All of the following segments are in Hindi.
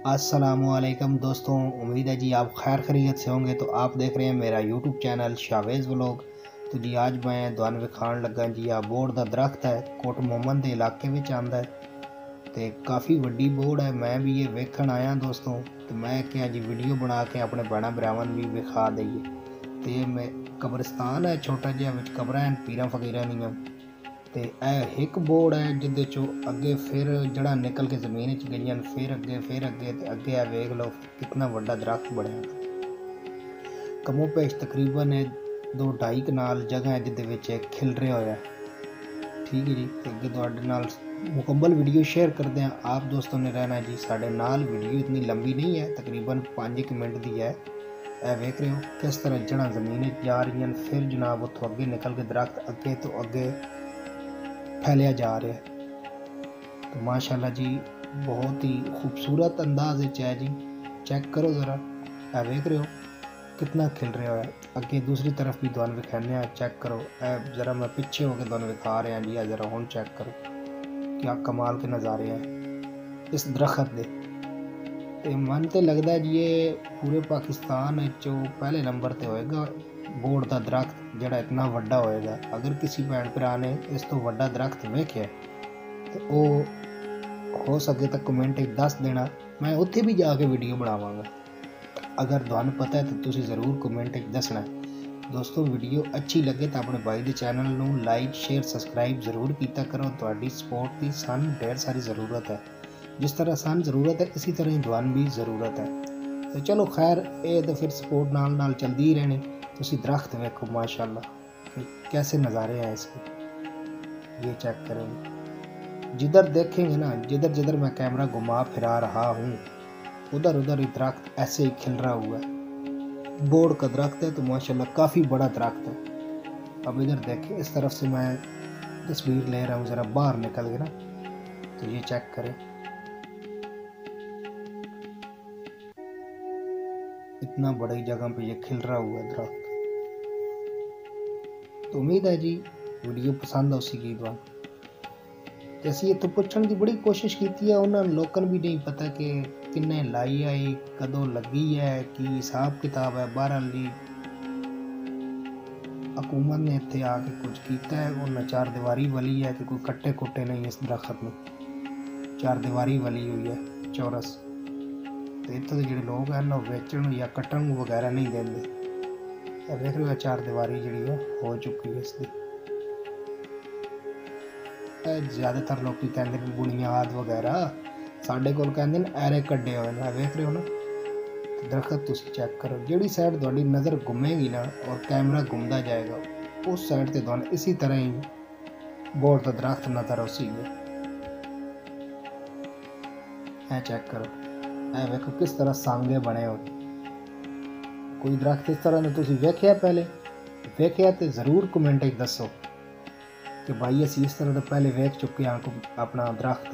अस्सलामुअलैकुम दोस्तों, उम्मीद है जी आप खैर खैरियत से होंगे। तो आप देख रहे हैं मेरा यूट्यूब चैनल शावेज़ व्लॉग। तो जी आज मैं ਤੁਹਾਨੂੰ ਵਿਖਾਉਣ ਲੱਗਾ ਜੀ ਆ ਬੋੜ ਦਾ ਦਰਖਤ ਹੈ, ਕੋਟ ਮੁਹੰਮਦ ਦੇ ਇਲਾਕੇ ਵਿੱਚ ਆਂਦਾ ਹੈ ਤੇ ਕਾਫੀ ਵੱਡੀ ਬੋੜ ਹੈ। ਮੈਂ ਵੀ ਇਹ ਵੇਖਣ ਆਇਆ ਦੋਸਤੋਂ, ਤੇ ਮੈਂ ਕਿਹਾ ਜੀ ਵੀਡੀਓ ਬਣਾ ਕੇ ਆਪਣੇ ਭੈਣਾਂ ਭਰਾਵਾਂ ਨੂੰ ਵੀ ਵਿਖਾ ਦਈਏ। ਤੇ ਮੈਂ ਕਬਰਸਤਾਨ ਹੈ ਛੋਟਾ ਜਿਹਾ, ਵਿੱਚ ਕਬਰਾਂ ਹਨ ਪੀਰਾਂ ਫਕੀਰਾਂ ਦੀਆਂ। ਤੇ ਇਹ ਇੱਕ ਬੋੜ ਹੈ ਜਿਹਦੇ ਚੋਂ ਅੱਗੇ ਫਿਰ ਜੜ੍ਹਾਂ ਨਿਕਲ ਕੇ ਜ਼ਮੀਨ ਵਿੱਚ ਗਈਆਂ, ਫਿਰ ਅੱਗੇ ਤੇ ਅੱਗੇ ਆ ਵੇਖ ਲਓ ਕਿੰਨਾ ਵੱਡਾ ਦਰਖਤ ਬਣਿਆ। ਕਮੋ ਪੇਸ਼ ਤਕਰੀਬਨ 2-2.5 ਕਨਾਲ ਜਗ੍ਹਾ ਹੈ ਜਿਹਦੇ ਵਿੱਚ ਇਹ ਖਿਲ ਰਿਹਾ ਹੋਇਆ। ਠੀਕ ਹੈ ਜੀ, ਤੇ ਅੱਗੇ ਤੁਹਾਡੇ ਨਾਲ ਮੁਕੰਮਲ ਵੀਡੀਓ ਸ਼ੇਅਰ ਕਰਦੇ ਹਾਂ। ਆਪ ਦੋਸਤੋਂ ਨੇ ਰਹਿਣਾ ਜੀ ਸਾਡੇ ਨਾਲ। ਵੀਡੀਓ ਇਤਨੀ ਲੰਬੀ ਨਹੀਂ ਹੈ, ਤਕਰੀਬਨ 5 ਮਿੰਟ ਦੀ ਹੈ। ਇਹ ਵੇਖ ਰਹੇ ਹੋ ਕਿਸ ਤਰ੍ਹਾਂ ਜੜ੍ਹਾਂ ਜ਼ਮੀਨ ਵਿੱਚ ਜਾ ਰਹੀਆਂ, ਫਿਰ ਜਨਾਬ ਉੱਥੋਂ ਅੱਗੇ ਨਿਕਲ ਕੇ ਦਰਖਤ ਅੱਗੇ ਤੋਂ ਅੱਗੇ फैलिया जा रहा है। तो माशाल्लाह जी बहुत ही खूबसूरत अंदाज है जी। चेक करो ज़रा, देख रहे हो कितना खिल रहा है। अगे दूसरी तरफ भी तुहानू विखाने, चेक करो। ज़रा मैं पीछे होकर तुहानू विखा रहा जी। ज़रा हुण चेक करो क्या कमाल के नज़ारे हैं इस दरख्त के। तो मन तो लगता है जी ये पूरे पाकिस्तान पहले नंबर पर होएगा बोड़ का दरख्त जोड़ा इतना वड्डा होएगा। अगर किसी भैन भरा ने इस तो वड्डा दरख्त वेख्या तो वो हो सके तो कमेंट दस देना, मैं उत्थे भी जाके वीडियो बनावांगा। अगर तुहानू पता है तो तुसी ज़रूर कमेंट दसना। दोस्तों वीडियो अच्छी लगे तो अपने भाई के चैनल नू लाइक शेयर सबसक्राइब ज़रूर किया करो। तुहाडी सपोर्ट की सानू ढेर सारी ज़रूरत है। जिस तरह सानू ज़रूरत है इसी तरह ही तुहानू भी ज़रूरत है। तो चलो खैर ये तो फिर सपोर्ट नाल चलती ही रहनी। तुसी दरख्त देखो माशाल्लाह कैसे नज़ारे हैं इसके, ये चेक करेंगे। जिधर देखेंगे ना, जिधर जिधर मैं कैमरा घुमा फिरा रहा हूँ उधर उधर ही दरख्त ऐसे ही खिल रहा हुआ है। बोड़ का दरख्त है तो माशाल्लाह काफ़ी बड़ा दरख्त है। अब इधर देखें, इस तरफ से मैं तस्वीर ले रहा हूँ, ज़रा बाहर निकल के ना, तो ये चेक करें इतना बड़ी जगह पे ये खिल रहा हुआ है दरख्त। तो उम्मीद है जी वीडियो पसंद आएगी तुहानू। तो असीं इत्थों पुछण की बड़ी कोशिश की है, उन्होंने लोगों भी नहीं पता कि किन्ने लाई है, कदों लगी है, की हिसाब किताब है। बहरहाल हुकूमत ने इत्थे आके कुछ किया है। उन्हें चार दीवारी वाली है कि कोई कट्टे कुट्टे नहीं इस दरख्त में, चार दीवारी वाली हुई है चौरस। तो इत्थों के जोड़े लोग हैं वेचण या कट्टण वगैरह नहीं देंगे। देख रहे हो चार दीवारी जी हो चुकी है इसकी। ज़्यादातर लोग कहते हैं बुनियाद वगैरह, साढ़े कोल कहते हैं ऐरे कड्डे हुए हैं। वेख रहे हो ना दरख्त, तुसी चेक करो। जिहड़ी साइड तुहाडी नज़र घूमेगी ना और कैमरा घूमता जाएगा उस साइड से तुहानू इसी तरह ही बोड़ का दरख्त नज़र आएगा। ऐ चेक करो, ऐ वेखो किस तरह सांगे बने हो। कोई दरख्त इस तरह ने तुसी वेख्या पहले? वेख्या तो ज़रूर कमेंट दसो कि भाई असी इस तरह तो पहले वेख चुके हैं अपना दरख्त।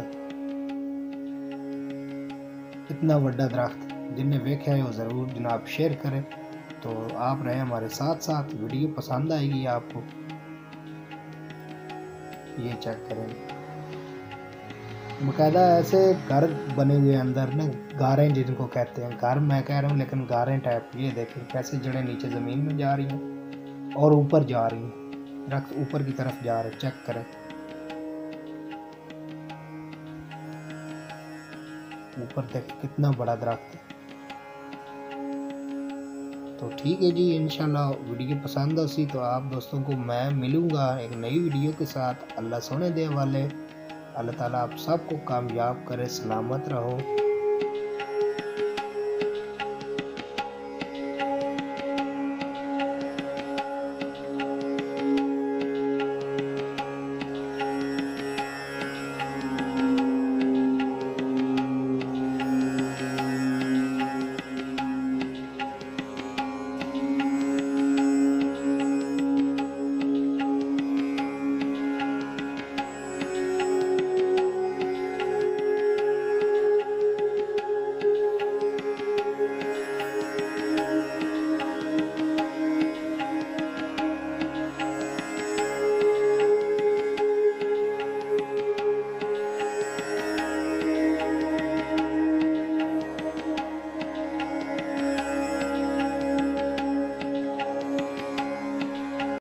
इतना बड़ा दरख्त जिन्हें वेख्या है वो ज़रूर जनाब शेयर करें। तो आप रहे हमारे साथ साथ, वीडियो पसंद आएगी आपको। ये चेक करें, बाकायदा ऐसे घर बने हुए अंदर ना, गारें जिनको कहते हैं, घर मैं कह रहा हूँ लेकिन गारें टाइप। ये देखें कैसे जड़ें नीचे ज़मीन में जा रही हैं और ऊपर जा रही हैं, दरख्त ऊपर की तरफ जा रहे। चेक करें ऊपर देखें कितना बड़ा दरख्त है। तो ठीक है जी, इंशाल्लाह वीडियो पसंद आसी तो आप दोस्तों को मैं मिलूँगा एक नई वीडियो के साथ। अल्लाह सोने दे वाले, अल्लाह ताला आप सबको कामयाब करे, सलामत रहो।